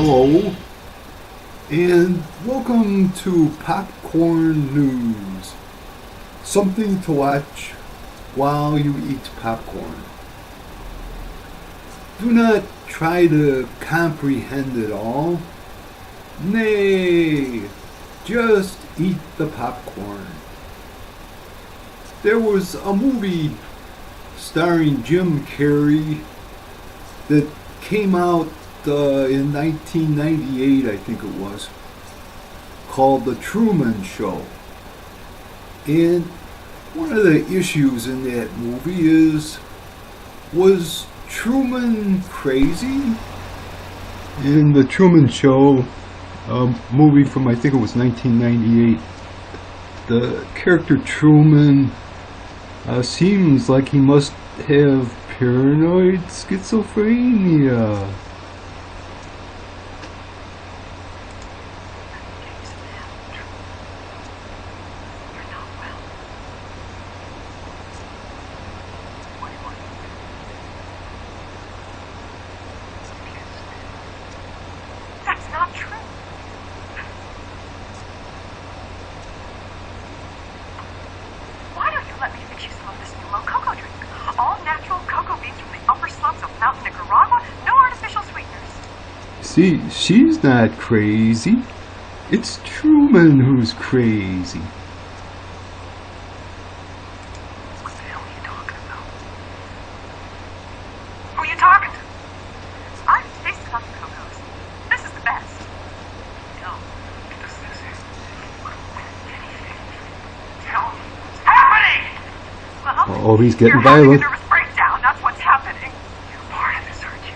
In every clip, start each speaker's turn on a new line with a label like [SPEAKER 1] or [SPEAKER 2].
[SPEAKER 1] Hello, and welcome to Popcorn News. Something to watch while you eat popcorn. Do not try to comprehend it all. Nay, just eat the popcorn. There was a movie starring Jim Carrey that came out in 1998, I think it was, called The Truman Show. And one of the issues in that movie was Truman crazy? In The Truman Show, a movie from, I think it was 1998, the character Truman seems like he must have paranoid schizophrenia.
[SPEAKER 2] That's not true. Why don't you let me fix you some of this new low cocoa drink? All natural cocoa beans from the upper slopes of Mountain Nicaragua, no artificial sweeteners.
[SPEAKER 1] See, she's not crazy. It's Truman who's crazy.
[SPEAKER 2] What the hell are you talking about? Who are you talking to? I've tasted other cocos. This is the best. No, this is anything. Tell me what's happening! Well,
[SPEAKER 1] Oh, he's getting
[SPEAKER 2] you're having
[SPEAKER 1] violent.
[SPEAKER 2] a nervous breakdown. That's what's happening. You're part of this, aren't you?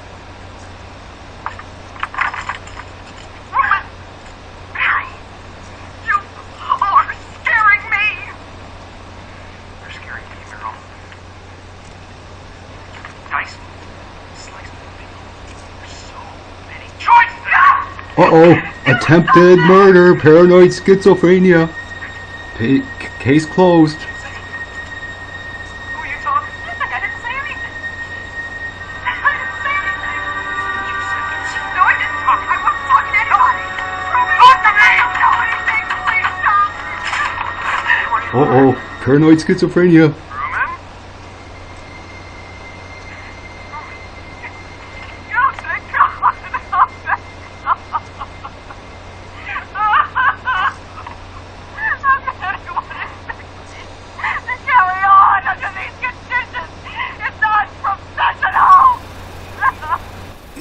[SPEAKER 2] Truman! Mary! You are scaring me! You're scaring me, Meryl. Dice. Slice me. There's so many choices!
[SPEAKER 1] Uh-oh, attempted murder, paranoid schizophrenia. Case closed.
[SPEAKER 2] Who are you talking to? Listen, I didn't say anything. I didn't say anything. You said this. No, I didn't talk. I wasn't talking to anybody. Talk to me! I don't know anything. Please stop.
[SPEAKER 1] Uh-oh, paranoid schizophrenia.
[SPEAKER 2] Truman? You thank God. How can anyone expect to carry on under these conditions? It's unprofessional!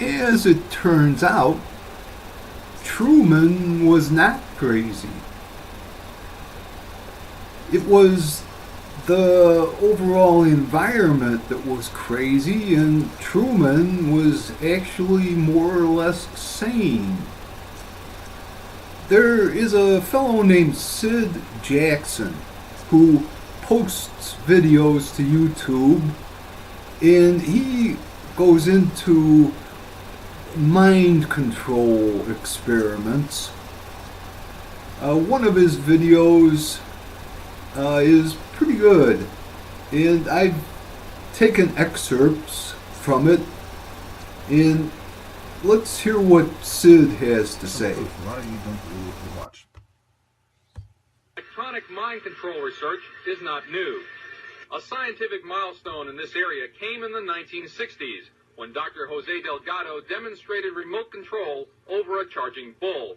[SPEAKER 1] As it turns out, Truman was not crazy. It was the overall environment that was crazy, and Truman was actually more or less sane. There is a fellow named Sid Jackson who posts videos to YouTube, and he goes into mind control experiments. One of his videos is pretty good, and I've taken excerpts from it, and let's hear what Sid has to say.
[SPEAKER 3] Why you don't do what you watch?
[SPEAKER 4] Electronic mind control research is not new. A scientific milestone in this area came in the 1960s when Dr. Jose Delgado demonstrated remote control over a charging bull.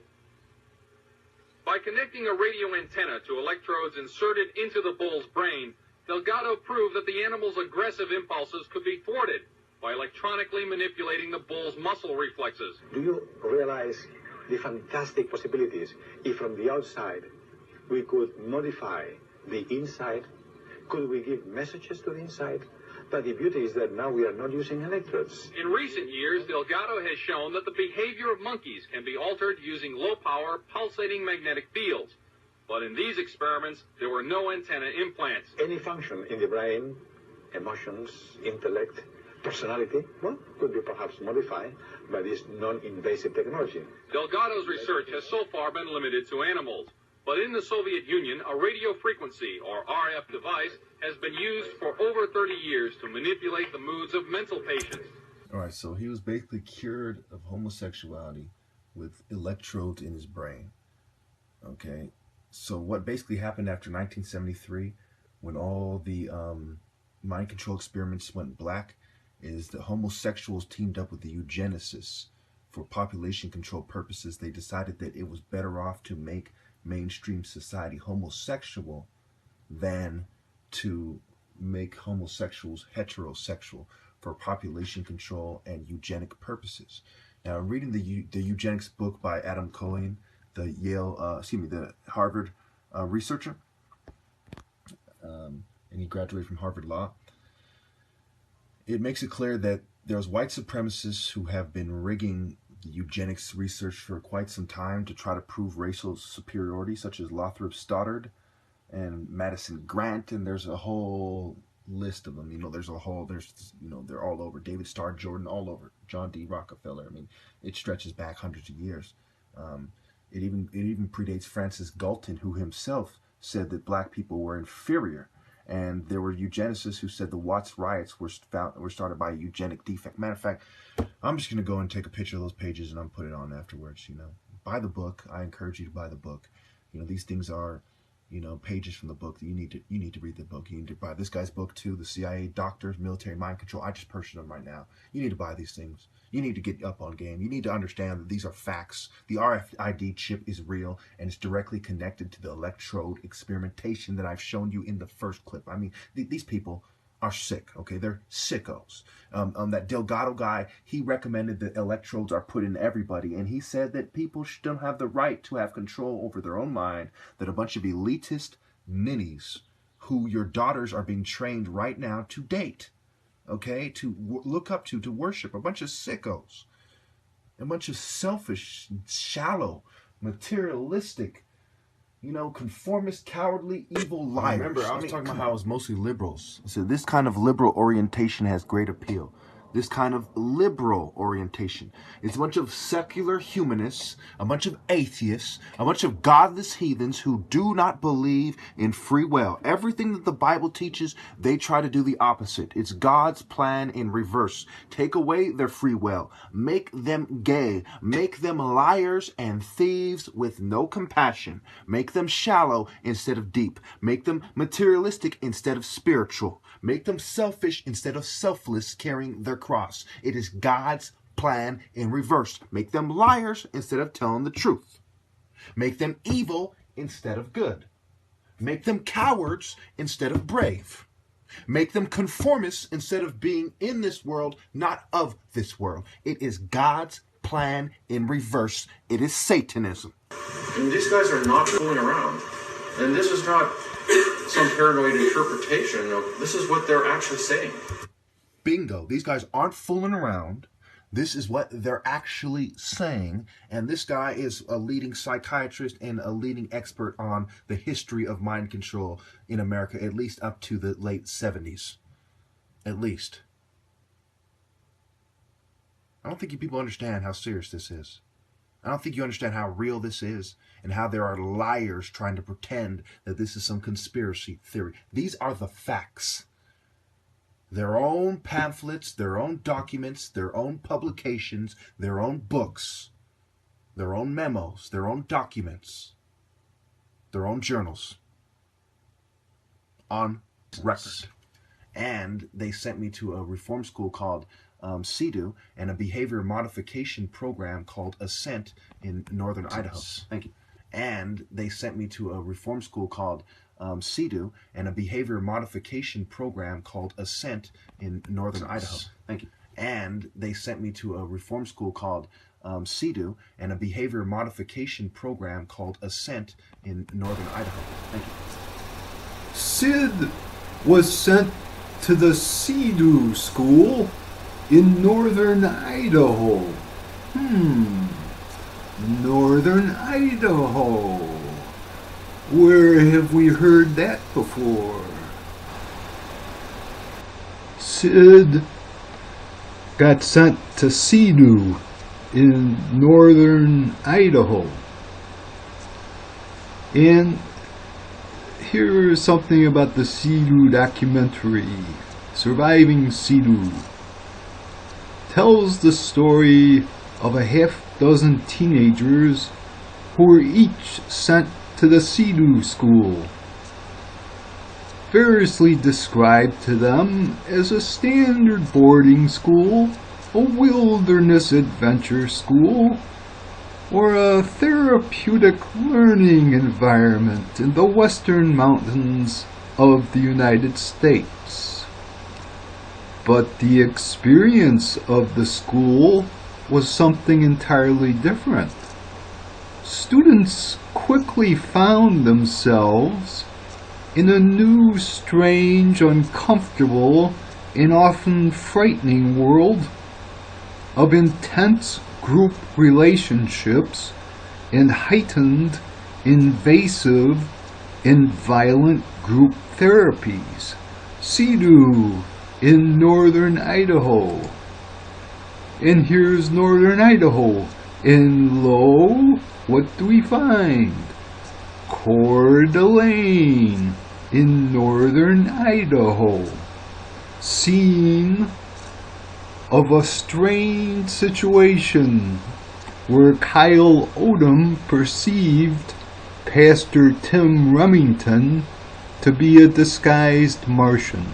[SPEAKER 4] By connecting a radio antenna to electrodes inserted into the bull's brain, Delgado proved that the animal's aggressive impulses could be thwarted by electronically manipulating the bull's muscle reflexes.
[SPEAKER 5] Do you realize the fantastic possibilities if from the outside we could modify the inside? Could we give messages to the inside? But the beauty is that now we are not using electrodes.
[SPEAKER 4] In recent years, Delgado has shown that the behavior of monkeys can be altered using low-power, pulsating magnetic fields. But in these experiments, there were no antenna implants.
[SPEAKER 5] Any function in the brain, emotions, intellect, personality, well, could be perhaps modified by this non-invasive technology.
[SPEAKER 4] Delgado's research has so far been limited to animals. But in the Soviet Union, a radio frequency, or RF device, has been used for over 30 years to manipulate the moods of mental patients.
[SPEAKER 3] All right, so he was basically cured of homosexuality with electrodes in his brain. Okay, so what basically happened after 1973, when all the mind control experiments went black, is the homosexuals teamed up with the eugenicists for population control purposes. They decided that it was better off to make mainstream society homosexual than to make homosexuals heterosexual for population control and eugenic purposes. Now, I'm reading the eugenics book by Adam Cohen, the Harvard researcher, and he graduated from Harvard Law. It makes it clear that there's white supremacists who have been rigging the eugenics research for quite some time to try to prove racial superiority, such as Lothrop Stoddard and Madison Grant, and there's a whole list of them. They're all over. David Starr Jordan, all over. John D. Rockefeller. I mean, it stretches back hundreds of years. It even predates Francis Galton, who himself said that black people were inferior. And there were eugenicists who said the Watts riots were started by a eugenic defect. Matter of fact, I'm just going to go and take a picture of those pages and I'm put it on afterwards. Buy the book. I encourage you to buy the book. These things are, pages from the book that you need to read the book. You need to buy this guy's book too, the CIA Doctors, Military Mind Control. I just purchased them right now. You need to buy these things. You need to get up on game. You need to understand that these are facts. The RFID chip is real and it's directly connected to the electrode experimentation that I've shown you in the first clip. I mean, these people are sick, okay? They're sickos. That Delgado guy, he recommended that electrodes are put in everybody, and he said that people don't have the right to have control over their own mind, that a bunch of elitist ninnies who your daughters are being trained right now to date, okay, to look up to worship, a bunch of sickos, a bunch of selfish, shallow, materialistic, conformist, cowardly, evil liars.
[SPEAKER 6] Remember, I was talking about how it was mostly liberals.
[SPEAKER 3] I said this kind of liberal orientation has great appeal. This kind of liberal orientation. It's a bunch of secular humanists, a bunch of atheists, a bunch of godless heathens who do not believe in free will. Everything that the Bible teaches, they try to do the opposite. It's God's plan in reverse. Take away their free will. Make them gay. Make them liars and thieves with no compassion. Make them shallow instead of deep. Make them materialistic instead of spiritual. Make them selfish instead of selfless, carrying their cross. It is God's plan in reverse. Make them liars instead of telling the truth. Make them evil instead of good. Make them cowards instead of brave. Make them conformists instead of being in this world, not of this world. It is God's plan in reverse. It is Satanism.
[SPEAKER 4] And these guys are not fooling around. And this is not some paranoid interpretation. This is what they're actually saying.
[SPEAKER 3] Bingo. These guys aren't fooling around. This is what they're actually saying. And this guy is a leading psychiatrist and a leading expert on the history of mind control in America, at least up to the late 70s. At least. I don't think you people understand how serious this is. I don't think you understand how real this is and how there are liars trying to pretend that this is some conspiracy theory. These are the facts. Their own pamphlets, their own documents, their own publications, their own books, their own memos, their own documents, their own journals on record. And they sent me to a reform school called CEDU and a behavior modification program called Ascent in northern Idaho. Thank you. And they sent me to a reform school called CEDU and a behavior modification program called Ascent in northern Idaho. Thank you. And they sent me to a reform school called CEDU and a behavior modification program called Ascent in northern Idaho. Thank you.
[SPEAKER 1] Sid was sent to the CEDU school in northern Idaho. Northern Idaho. Where have we heard that before? Sid got sent to CEDU in northern Idaho. And here's something about the CEDU documentary, Surviving CEDU. Tells the story of a half dozen teenagers who were each sent to the Sea-Doo school, variously described to them as a standard boarding school, a wilderness adventure school, or a therapeutic learning environment in the western mountains of the United States. But the experience of the school was something entirely different. Students quickly found themselves in a new, strange, uncomfortable, and often frightening world of intense group relationships and heightened, invasive, and violent group therapies. Sea-Doo in northern Idaho. And here's northern Idaho. And lo, what do we find? Coeur d'Alene in northern Idaho. Scene of a strange situation where Kyle Odom perceived Pastor Tim Remington to be a disguised Martian.